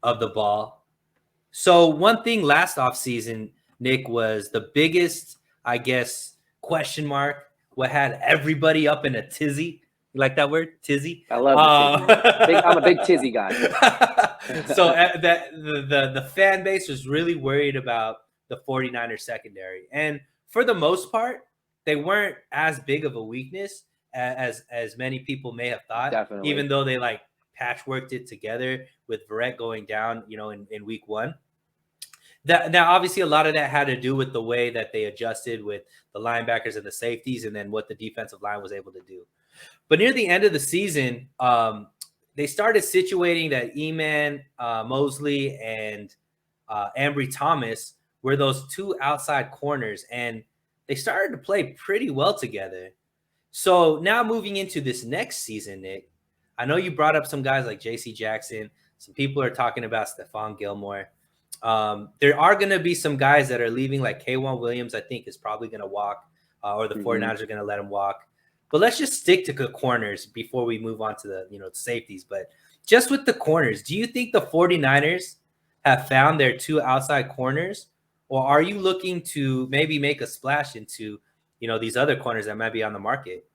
of the ball. So one thing last offseason, Nick, was the biggest, I guess, question mark. What had everybody up in a tizzy? You like that word, tizzy? I love the tizzy. I'm a big tizzy guy. So the fan base was really worried about the 49ers secondary. And for the most part, they weren't as big of a weakness as many people may have thought. Definitely. Even though they like patchworked it together with Verrett going down, in week one. Now, obviously, a lot of that had to do with the way that they adjusted with the linebackers and the safeties, and then what the defensive line was able to do. But near the end of the season, they started situating that Eman Mosley and Ambry Thomas were those two outside corners, and they started to play pretty well together. So now moving into this next season, Nick, I know you brought up some guys like J.C. Jackson. Some people are talking about Stephon Gilmore. There are going to be some guys that are leaving, like K'Wan Williams, I think, is probably going to walk, or the 49ers are going to let him walk. But let's just stick to the corners before we move on to the safeties. But just with the corners, do you think the 49ers have found their two outside corners, or are you looking to maybe make a splash into these other corners that might be on the market?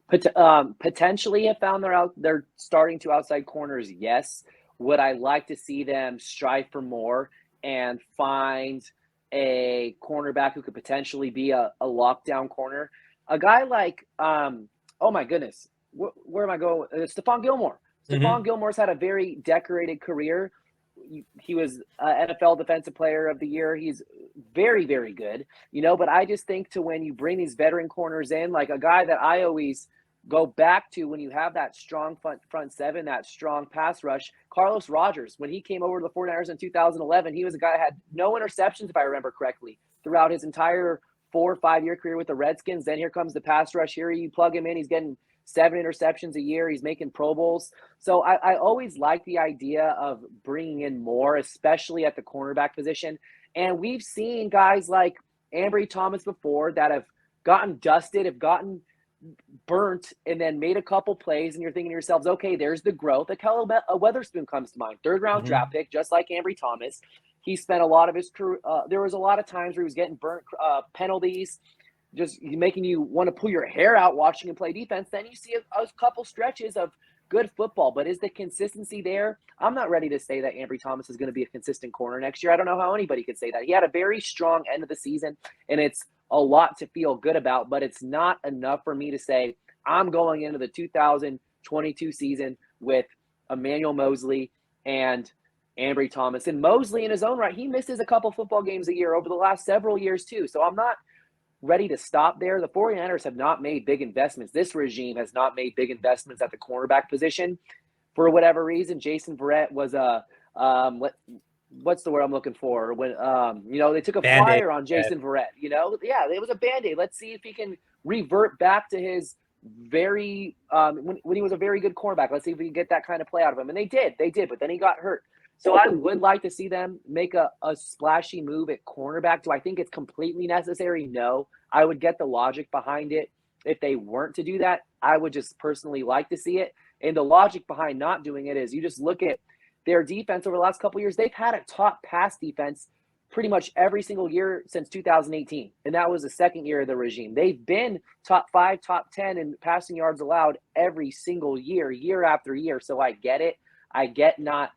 Potentially have found their starting two outside corners, yes. Would I like to see them strive for more and find a cornerback who could potentially be a lockdown corner? A guy like, oh my goodness, where am I going? Stephon Gilmore. Stephon Gilmore's had a very decorated career. He was NFL Defensive Player of the Year. He's very, very good, but I just think when you bring these veteran corners in, like a guy that I always go back to when you have that strong front seven, that strong pass rush, Carlos Rogers. When he came over to the 49ers in 2011, he was a guy that had no interceptions, if I remember correctly, throughout his entire 4 or 5 year career with the Redskins. Then here comes the pass rush. Here you plug him in, he's getting 7 interceptions a year. He's making Pro Bowls. So I always like the idea of bringing in more, especially at the cornerback position. And we've seen guys like Ambry Thomas before that have gotten dusted, have gotten burnt, and then made a couple plays, and you're thinking to yourselves, okay, there's the growth. Akello Weatherspoon comes to mind, 3rd round draft pick, just like Ambry Thomas. He spent a lot of his career. There was a lot of times where he was getting burnt penalties, just making you want to pull your hair out watching him play defense. Then you see a couple stretches of good football, but is the consistency there? I'm not ready to say that Ambry Thomas is going to be a consistent corner next year. I don't know how anybody could say that. He had a very strong end of the season, and it's a lot to feel good about, but it's not enough for me to say I'm going into the 2022 season with Emmanuel Mosley and Ambry Thomas. And Mosley in his own right, he misses a couple football games a year over the last several years too. So I'm not ready to stop there. The 49ers have not made big investments. This regime has not made big investments at the cornerback position. For whatever reason, Jason Verrett was what's the word I'm looking for? When they took a Band-Aid. flyer on Jason Verrett. It was a Band-Aid. Let's see if he can revert back to his very when he was a very good cornerback. Let's see if we can get that kind of play out of him. And they did, but then he got hurt. So I would like to see them make a splashy move at cornerback. Do I think it's completely necessary? No. I would get the logic behind it. If they weren't to do that, I would just personally like to see it. And the logic behind not doing it is you just look at their defense over the last couple of years. They've had a top pass defense pretty much every single year since 2018. And that was the second year of the regime. They've been top 5, top 10 in passing yards allowed every single year, year after year. So I get it. I get not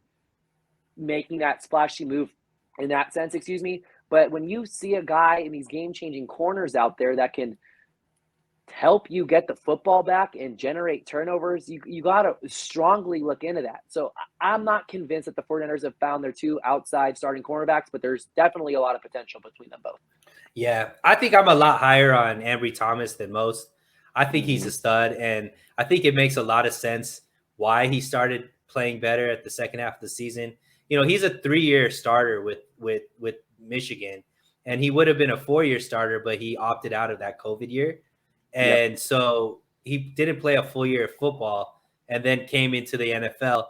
making that splashy move in that sense, But when you see a guy in these game-changing corners out there that can help you get the football back and generate turnovers, you got to strongly look into that. So I'm not convinced that the 49ers have found their two outside starting cornerbacks, but there's definitely a lot of potential between them both. Yeah, I think I'm a lot higher on Ambry Thomas than most. I think he's a stud, and I think it makes a lot of sense why he started playing better at the second half of the season. He's a 3-year starter with Michigan, and he would have been a 4-year starter, but he opted out of that COVID year. And so he didn't play a full year of football and then came into the NFL.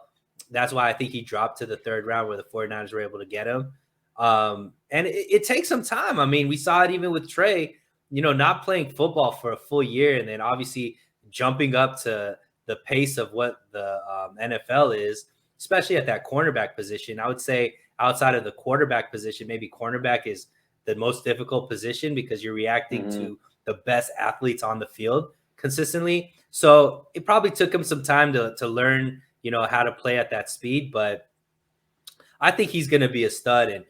That's why I think he dropped to the 3rd round where the 49ers were able to get him. And it takes some time. I mean, we saw it even with Trey, not playing football for a full year and then obviously jumping up to the pace of what the NFL is. especially at that cornerback position. I would say outside of the quarterback position, maybe cornerback is the most difficult position because you're reacting to the best athletes on the field consistently. So it probably took him some time to learn, how to play at that speed, but I think he's going to be a stud. And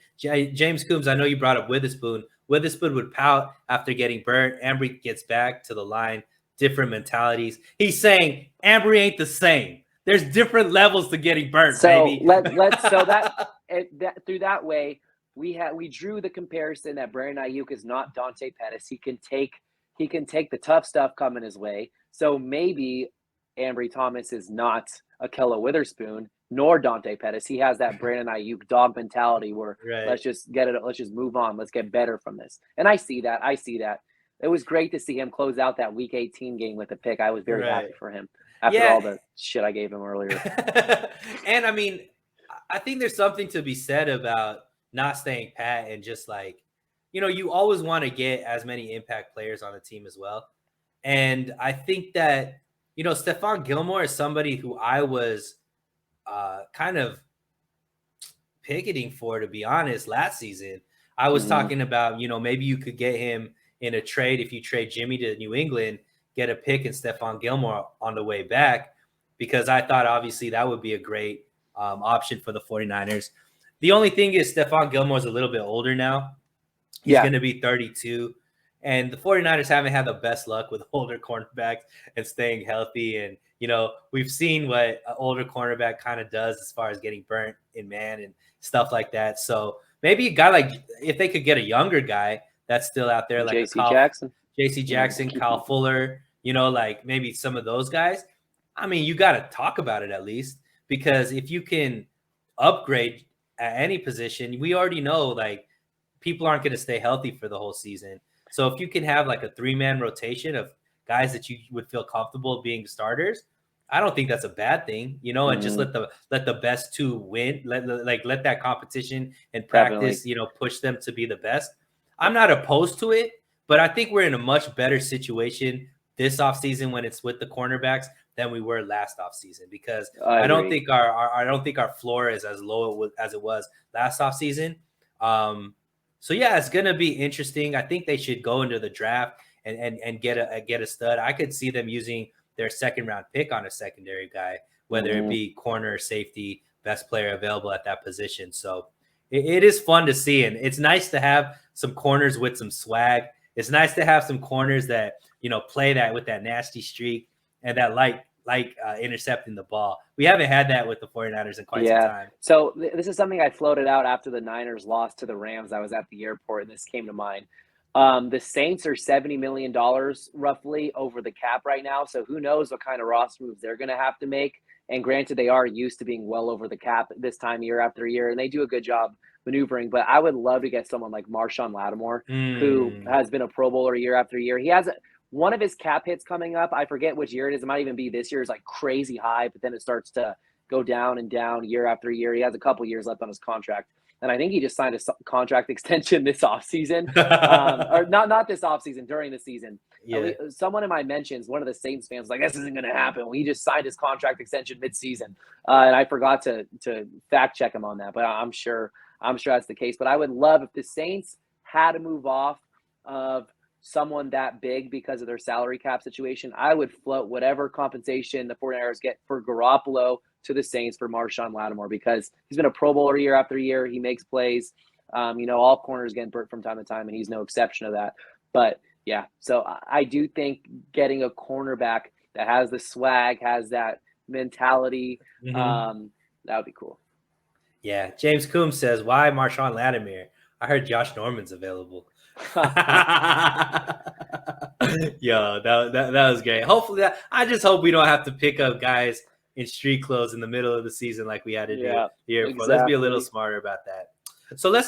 James Coombs, I know you brought up Witherspoon. Witherspoon would pout after getting burnt. Ambry gets back to the line, different mentalities. He's saying Ambry ain't the same. There's different levels to getting burnt, baby. Through that way, we drew the comparison that Brandon Ayuk is not Dante Pettis. He can take the tough stuff coming his way. So maybe Ambry Thomas is not Ahkello Witherspoon nor Dante Pettis. He has that Brandon Ayuk dog mentality where let's just get it. Let's just move on. Let's get better from this. And I see that. It was great to see him close out that Week 18 game with a pick. I was very happy for him after all the shit I gave him earlier. And I mean, I think there's something to be said about not staying pat and just like, you always want to get as many impact players on the team as well. And I think that, Stephon Gilmore is somebody who I was kind of picketing for, to be honest, last season. I was talking about, maybe you could get him in a trade. If you trade Jimmy to New England, get a pick and Stephon Gilmore on the way back, because I thought obviously that would be a great option for the 49ers. The only thing is Stephon Gilmore's a little bit older now. He's going to be 32. And the 49ers haven't had the best luck with older cornerbacks and staying healthy. And, we've seen what an older cornerback kind of does as far as getting burnt in man and stuff like that. So maybe a guy like, if they could get a younger guy that's still out there, like JC Jackson, Kyle Fuller, like maybe some of those guys. I mean, you got to talk about it at least, because if you can upgrade at any position, we already know like people aren't going to stay healthy for the whole season. So if you can have like a 3-man rotation of guys that you would feel comfortable being starters, I don't think that's a bad thing, and just let the best two win. Let that competition and practice, push them to be the best. I'm not opposed to it, but I think we're in a much better situation this offseason when it's with the cornerbacks than we were last offseason, because I don't think our floor is as low as it was last offseason. So yeah, it's gonna be interesting. I think they should go into the draft and get a stud. I could see them using their second round pick on a secondary guy, whether it be corner or safety, best player available at that position. So it is fun to see, and it's nice to have some corners with some swag. It's nice to have some corners that play that with that nasty streak and that like intercepting the ball. We haven't had that with the 49ers in quite some time. So this is something I floated out after the Niners lost to the Rams. I was at the airport and this came to mind. The Saints are $70 million roughly over the cap right now. So who knows what kind of roster moves they're going to have to make. And granted, they are used to being well over the cap this time year after year, and they do a good job maneuvering. But I would love to get someone like Marshawn Lattimore, who has been a Pro Bowler year after year. He has one of his cap hits coming up. I forget which year it is. It might even be this year. It's like crazy high, but then it starts to go down and down year after year. He has a couple years left on his contract. And I think he just signed a contract extension this offseason. Or not this offseason, during the season. Yeah. Someone in my mentions, one of the Saints fans, was like, this isn't going to happen. Well, he just signed his contract extension mid-season. And I forgot to fact check him on that, but I'm sure that's the case. But I would love if the Saints had to move off of someone that big because of their salary cap situation. I would float whatever compensation the 49ers get for Garoppolo to the Saints for Marshawn Lattimore, because he's been a Pro Bowler year after year. He makes plays. All corners get burnt from time to time, and he's no exception to that. But yeah, so I do think getting a cornerback that has the swag, has that mentality, that would be cool. Yeah, James Coombs says, why Marshawn Lattimore? I heard Josh Norman's available. Yo, that was great. Hopefully, I just hope we don't have to pick up guys in street clothes in the middle of the season like we had to do the year before. Let's be a little smarter about that. So let's